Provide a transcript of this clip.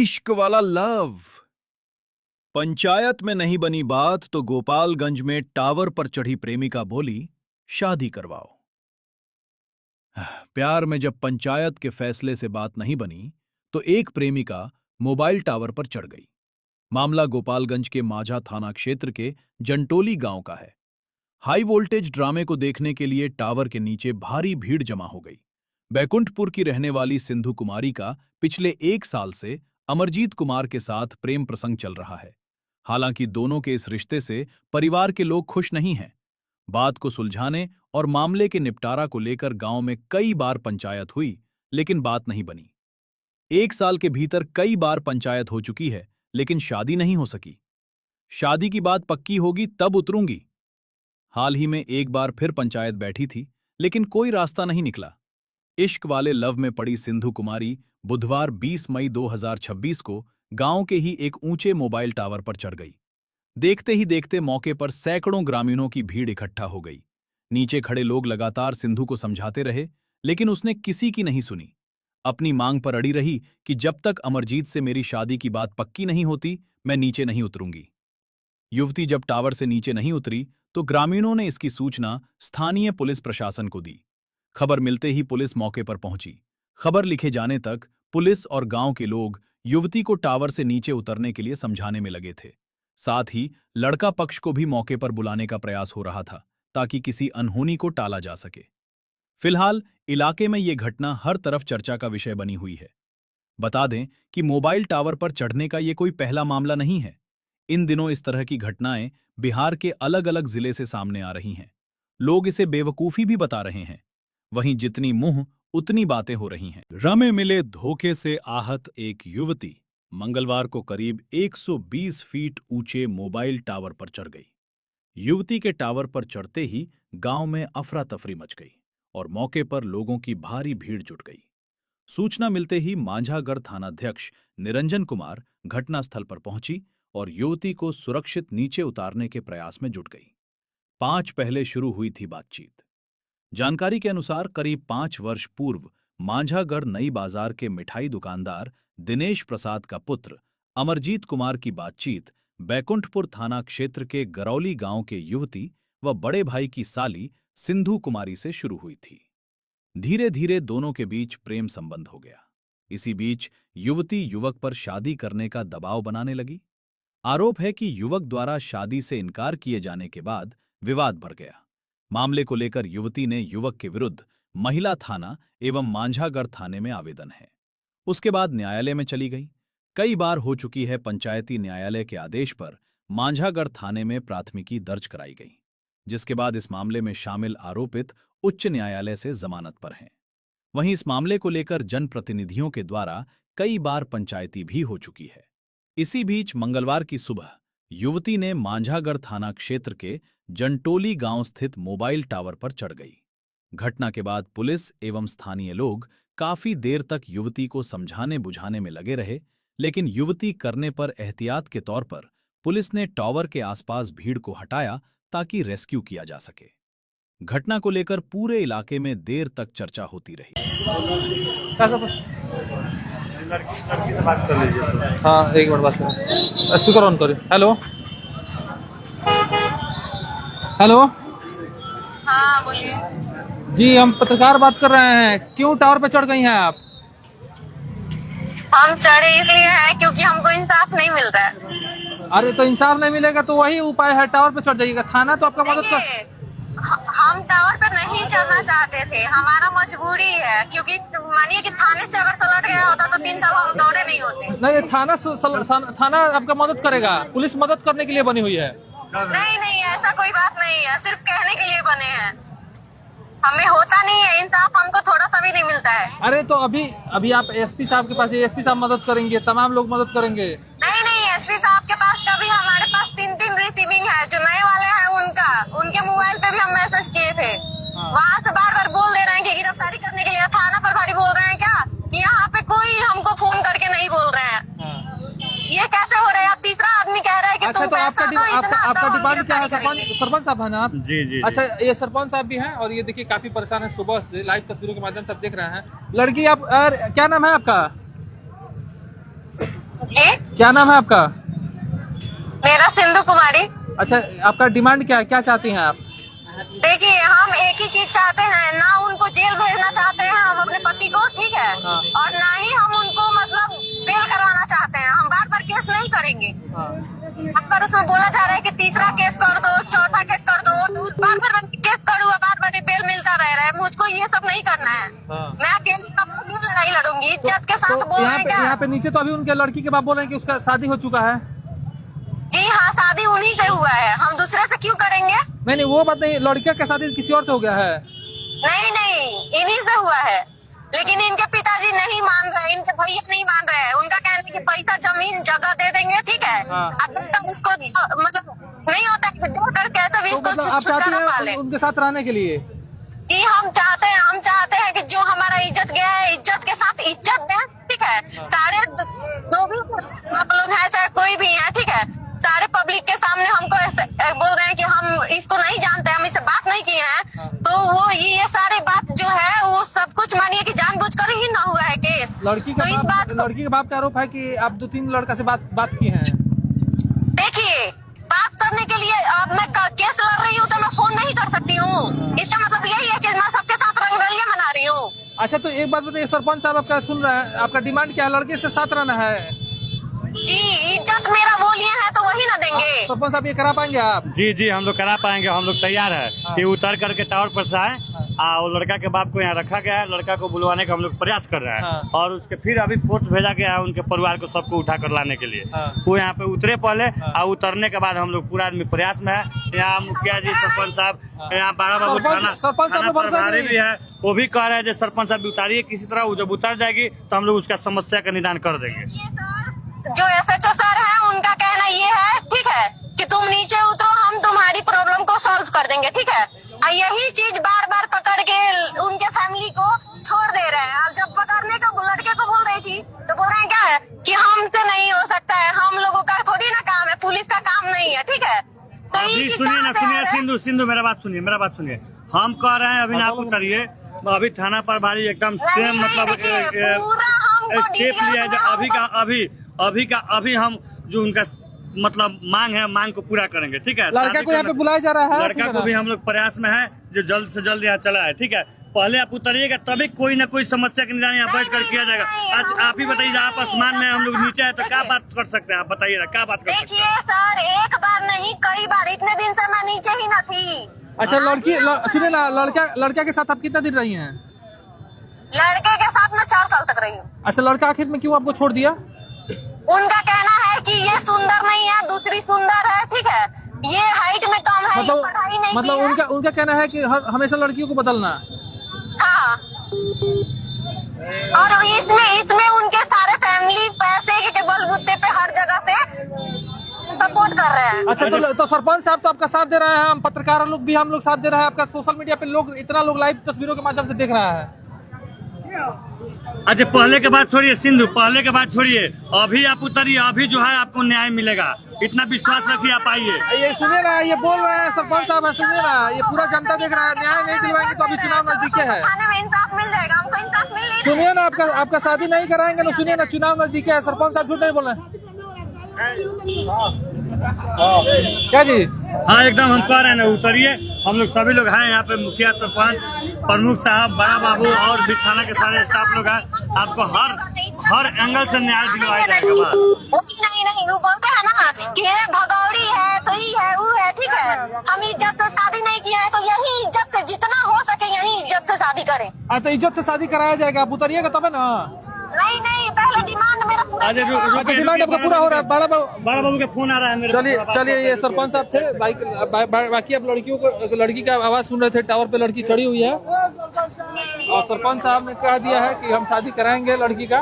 इश्क वाला लव। पंचायत में नहीं बनी बात तो गोपालगंज में टावर पर चढ़ी प्रेमिका बोली, शादी करवाओ। प्यार में जब पंचायत के फैसले से बात नहीं बनी तो एक प्रेमिका मोबाइल टावर पर चढ़ गई। मामला गोपालगंज के माझा थाना क्षेत्र के जंटोली गांव का है। हाई वोल्टेज ड्रामे को देखने के लिए टावर के नीचे भारी भीड़ जमा हो गई। बैकुंठपुर की रहने वाली सिंधु कुमारी का पिछले 1 साल से अमरजीत कुमार के साथ प्रेम प्रसंग चल रहा है। हालांकि दोनों के इस रिश्ते से परिवार के लोग खुश नहीं हैं। बात को सुलझाने और मामले के निपटारा को लेकर गांव में कई बार पंचायत हुई, लेकिन बात नहीं बनी। 1 साल के भीतर कई बार पंचायत हो चुकी है, लेकिन शादी नहीं हो सकी। शादी की बात पक्की होगी तब उतरूंगी। हाल ही में एक बार फिर पंचायत बैठी थी, लेकिन कोई रास्ता नहीं निकला। इश्क वाले लव में पड़ी सिंधु कुमारी बुधवार 20 मई 2026 को गांव के ही एक ऊंचे मोबाइल टावर पर चढ़ गई। देखते ही देखते मौके पर सैकड़ों ग्रामीणों की भीड़ इकट्ठा हो गई। नीचे खड़े लोग लगातार सिंधु को समझाते रहे, लेकिन उसने किसी की नहीं सुनी। अपनी मांग पर अड़ी रही कि जब तक अमरजीत से मेरी शादी की बात पक्की नहीं होती, मैं नीचे नहीं उतरूंगी। युवती जब टावर से नीचे नहीं उतरी तो ग्रामीणों ने इसकी सूचना स्थानीय पुलिस प्रशासन को दी। खबर मिलते ही पुलिस मौके पर पहुंची। खबर लिखे जाने तक पुलिस और गांव के लोग युवती को टावर से नीचे उतरने के लिए समझाने में लगे थे। साथ ही लड़का पक्ष को भी मौके पर बुलाने का प्रयास हो रहा था, ताकि किसी अनहोनी को टाला जा सके। फिलहाल इलाके में ये घटना हर तरफ चर्चा का विषय बनी हुई है। बता दें कि मोबाइल टावर पर चढ़ने का ये कोई पहला मामला नहीं है। इन दिनों इस तरह की घटनाएं बिहार के अलग अलग जिले से सामने आ रही हैं। लोग इसे बेवकूफी भी बता रहे हैं। वहीं जितनी मुंह उतनी बातें हो रही हैं। रमे मिले धोखे से आहत एक युवती मंगलवार को करीब 120 फीट ऊंचे मोबाइल टावर पर चढ़ गई। युवती के टावर पर चढ़ते ही गांव में अफरा तफरी मच गई और मौके पर लोगों की भारी भीड़ जुट गई। सूचना मिलते ही मांझागढ़ थानाध्यक्ष निरंजन कुमार घटनास्थल पर पहुंची और युवती को सुरक्षित नीचे उतारने के प्रयास में जुट गई। 5 पहले शुरू हुई थी बातचीत। जानकारी के अनुसार करीब 5 वर्ष पूर्व मांझागढ़ नई बाजार के मिठाई दुकानदार दिनेश प्रसाद का पुत्र अमरजीत कुमार की बातचीत बैकुंठपुर थाना क्षेत्र के गरौली गांव के युवती व बड़े भाई की साली सिंधु कुमारी से शुरू हुई थी। धीरे धीरे दोनों के बीच प्रेम संबंध हो गया। इसी बीच युवती युवक पर शादी करने का दबाव बनाने लगी। आरोप है कि युवक द्वारा शादी से इनकार किए जाने के बाद विवाद बढ़ गया। मामले को लेकर युवती ने युवक के विरुद्ध महिला थाना एवं मांझागढ़ थाने में आवेदन है। उसके बाद न्यायालय में चली गई। कई बार हो चुकी है। पंचायती न्यायालय के आदेश पर मांझागढ़ थाने में प्राथमिकी दर्ज कराई गई, जिसके बाद इस मामले में शामिल आरोपित उच्च न्यायालय से जमानत पर हैं। वहीं इस मामले को लेकर जनप्रतिनिधियों के द्वारा कई बार पंचायती भी हो चुकी है। इसी बीच मंगलवार की सुबह युवती ने मांझागढ़ थाना क्षेत्र के जंटोली गांव स्थित मोबाइल टावर पर चढ़ गई। घटना के बाद पुलिस एवं स्थानीय लोग काफी देर तक युवती को समझाने बुझाने में लगे रहे, लेकिन युवती करने पर एहतियात के तौर पर पुलिस ने टावर के आसपास भीड़ को हटाया ताकि रेस्क्यू किया जा सके। घटना को लेकर पूरे इलाके में देर तक चर्चा होती रही। लड़की से बात कर लीजिए। हाँ, एक मिनट बात करें। स्पीकर ऑन करें। Hello hello. हाँ बोलिए। जी, हम पत्रकार बात कर रहे हैं। क्यों टावर पे चढ़ गई हैं आप? हम चढ़े इसलिए हैं क्योंकि हमको इंसाफ नहीं मिल रहा है। अरे तो इंसाफ नहीं मिलेगा तो वही उपाय है, टावर पे चढ़ जाइएगा। थाना तो आपका मदद कर। हम टावर पे नहीं चढ़ना चाहते थे, हमारा मजबूरी है। क्योंकि मानिए कि थाने से अगर सलट गया होता तो 3 साल हम दौड़े नहीं होते। नहीं, थाना आपका मदद करेगा। पुलिस मदद करने के लिए बनी हुई है। नहीं नहीं, ऐसा कोई बात नहीं है, सिर्फ कहने के लिए बने हैं। हमें होता नहीं है इंसाफ, हमको थोड़ा सा भी नहीं मिलता है। अरे तो अभी आप एसपी साहब के पास, एसपी साहब मदद करेंगे, तमाम लोग मदद करेंगे। नहीं नहीं, एसपी साहब के पास का भी हमारे पास 3 रिसीविंग है। जो नए वाले हैं उनके मोबाइल पे भी हम मैसेज किए थे। वहाँ से बार बार बोल दे रहे हैं कि गिरफ्तारी करने के लिए। थाना प्रभारी बोल रहे हैं क्या कि यहाँ पे कोई हमको फोन करके नहीं बोल रहे हैं। ये कैसे हो रहा है? आप तीसरा आदमी कह रहा है कि अच्छा, तो आपका डिपार्टमेंट क्या है? सरपंच साहब है ना आप? जी। अच्छा, ये सरपंच साहब भी हैं और ये देखिए काफी परेशान है। सुबह से लाइव तस्वीरों के माध्यम से आप देख रहे हैं। लड़की, आप क्या नाम है आपका? जी क्या नाम है आपका? मेरा सिंधु कुमारी। अच्छा, आपका डिमांड क्या है, क्या चाहती हैं आप? देखिए, हम एक ही चीज चाहते हैं, ना उनको जेल भेजना चाहते हैं हम अपने पति को, ठीक है, हाँ। और ना ही हम उनको मतलब बेल करवाना चाहते हैं। हम बार बार केस नहीं करेंगे। हाँ। पर उसमें बोला जा रहा है कि तीसरा केस कर दो, चौथा केस कर दो, बार बार केस करूँ, बार बार बेल मिलता रह रहा है। मुझको ये सब नहीं करना है। हाँ। मैं अकेले अपनी लड़ाई लड़ूंगी इज्जत के साथ। बोल रहे हैं क्या? यहाँ पे नीचे तो अभी उनके लड़की के बाप बोल रहे हैं कि उसका शादी हो चुका है। जी हाँ, शादी उन्हीं से हुआ है, हम दूसरे से क्यों करेंगे? नहीं, वो बात नहीं, लड़किया का शादी किसी और से हो गया है। नहीं, इन्हीं से हुआ है, लेकिन इनके पिताजी नहीं मान रहे, इनके भैया नहीं मान रहे हैं। उनका कहना है कि पैसा जमीन जगह दे देंगे, ठीक है। हाँ। अब तक उसको मतलब नहीं होता है देकर कैसे भी तो इसको मतलब आप चाहती छुटकारा पा हैं ले। उनके साथ रहने के लिए? जी हम चाहते हैं कि जो हमारा इज्जत गया है, इज्जत के साथ इज्जत दें, ठीक है। सारे जो भी आप लोग हैं, चाहे कोई भी है, ठीक है, सारे पब्लिक के सामने हमको ऐसे बोल रहे हैं कि हम इसको नहीं जानते, हम इससे बात नहीं किए हैं। तो वो ये सारे बात जो है वो सब कुछ मानिए कि जानबूझकर ही ना हुआ है केस। लड़की तो इस बात को लड़की के बाप का आरोप है कि आप 2-3 लड़का से बात की हैं। देखिए, बात करने के लिए अब मैं केस लड़ रही हूँ तो मैं फोन नहीं कर सकती हूँ। इसका मतलब यही है कि मैं सबके साथ रंगरलियां मना रही हूँ। अच्छा, तो एक बात बताइए, सरपंच साहब आपका सुन रहे हैं, आपका डिमांड क्या है? लड़के से साथ रहना है? जी, इज्जत मेरा वो लिए है तो वही ना देंगे। सरपंच साहब ये करा पाएंगे आप? जी हम लोग करा पाएंगे, हम लोग तैयार है कि उतर करके टावर पर से आए। और लड़का के बाप को यहाँ रखा गया है, लड़का को बुलवाने का हम लोग प्रयास कर रहे हैं। हाँ। और उसके फिर अभी फोर्स भेजा गया है उनके परिवार को, सबको उठा कर लाने के लिए। हाँ। वो यहाँ पे उतरे पहले, हाँ। और उतरने के बाद हम लोग पूरा आदमी प्रयास में है। यहाँ मुखिया जी, सरपंच साहब, यहाँ बाड़ा बाबू थाना प्रभारी भी है, वो भी कह रहे हैं सरपंच साहब उतारिए किसी तरह। वो जब उतर जाएगी तो हम लोग उसका समस्या का निदान कर देंगे। जो SHO सर है उनका कहना ये है, ठीक है, कि तुम नीचे उतरो, हम तुम्हारी प्रॉब्लम को सॉल्व कर देंगे, ठीक है। और यही चीज बार बार पकड़ के उनके फैमिली को छोड़ दे रहे हैं। अब जब पकड़ने का लड़के को बोल रही थी तो बोल रहे हैं क्या है कि हमसे नहीं हो सकता है, हम लोगों का थोड़ी ना काम है, पुलिस का काम नहीं है, ठीक है। तो अभी सुनिए ना, सुनिए सिंधु मेरा बात सुनिए। हम कह रहे हैं अभी ना आप उतरिए, अभी थाना प्रभारी एकदम सेम मतलब स्टेप लिया है। अभी हम जो उनका मतलब मांग है, मांग को पूरा करेंगे, ठीक है। लड़का को यहाँ पे बुलाया जा रहा है, लड़का को भी हम लोग प्रयास में है जो जल्द से जल्द यहाँ चला है, ठीक है। पहले आप उतरिएगा तभी कोई ना कोई समस्या का निदान यहाँ बैठ कर किया जाएगा। आज आप ही बताइए, आप आसमान में हम लोग नीचे है तो क्या बात कर सकते हैं? आप बताइए क्या बात कर सकते हैं? देखिए सर, एक बार नहीं कई बार, इतने दिन से मैं नीचे ही न थी। अच्छा, सुनिए ना, लड़का के साथ आप कितना दिन रही हैं? लड़के के साथ मैं 4 साल तक रही हूँ। अच्छा, लड़का आखिर में क्यों आपको छोड़ दिया? उनका कहना है कि ये सुंदर नहीं है, दूसरी सुंदर है, ठीक है, ये हाइट में कम है, ये पढ़ाई नहीं मतलब की है। उनका कहना है कि हमेशा लड़कियों को बदलना। हाँ, और इसमें उनके सारे फैमिली पैसे के बलबूते पे हर जगह से सपोर्ट कर रहे हैं। अच्छा, तो सरपंच साहब तो आपका साथ दे रहे हैं, हम पत्रकार लोग भी हम लोग साथ दे रहे हैं आपका। सोशल मीडिया पे इतना लोग लाइव तस्वीरों के माध्यम से देख रहा है। अच्छा, पहले के बाद छोड़िए सिंधु, पहले के बाद छोड़िए, अभी आप उतरिए, अभी जो है आपको न्याय मिलेगा, इतना विश्वास रखिए। आप आइए, ये सुनिए ना, ये बोल रहे हैं सरपंच साहब, सुनिए ना, ये पूरा जनता देख रहा है। न्याय नहीं दिलवाएंगे तो अभी चुनाव नजदीक है। थाने में इंसाफ मिल जाएगा, हमको इंसाफ मिल नहीं रहा है। सुनिए ना, आपका शादी नहीं कराएंगे ना। सुनिए ना, चुनाव नजदीक है, सरपंच साहब झूठ नहीं बोल रहे हैं। क्या जी? हाँ एकदम, हम कह रहे हैं ना उतरिए। हम लोग सभी लोग हैं यहाँ पे, मुखिया, सरपंच, प्रमुख साहब, बड़ा बाबू और भी थाना के सारे स्टाफ लोग हैं। आपको हर एंगल से न्याय दिलवाया जाएगा। नहीं, वो बोलते हैं ना कि ये भगौड़ी है, तो ये है, वो है, ठीक है। हम इज्जत से शादी नहीं किया है तो यही इज्जत से जितना हो सके यही इज्जत से शादी करें। तो इज्जत से शादी कराया जाएगा, आप उतरिएगा तब है ना। नहीं, पहले डिमांड मेरा पूरा। अच्छा, डिमांड आपका पूरा हो रहा है। बड़ा बाबू का फोन आ रहा है मेरे। चलिए, ये सरपंच साहब थे। बाकी आप लड़की का आवाज सुन रहे थे। टावर पे लड़की चढ़ी हुई है और सरपंच साहब ने कह दिया है कि हम शादी कराएंगे लड़की का।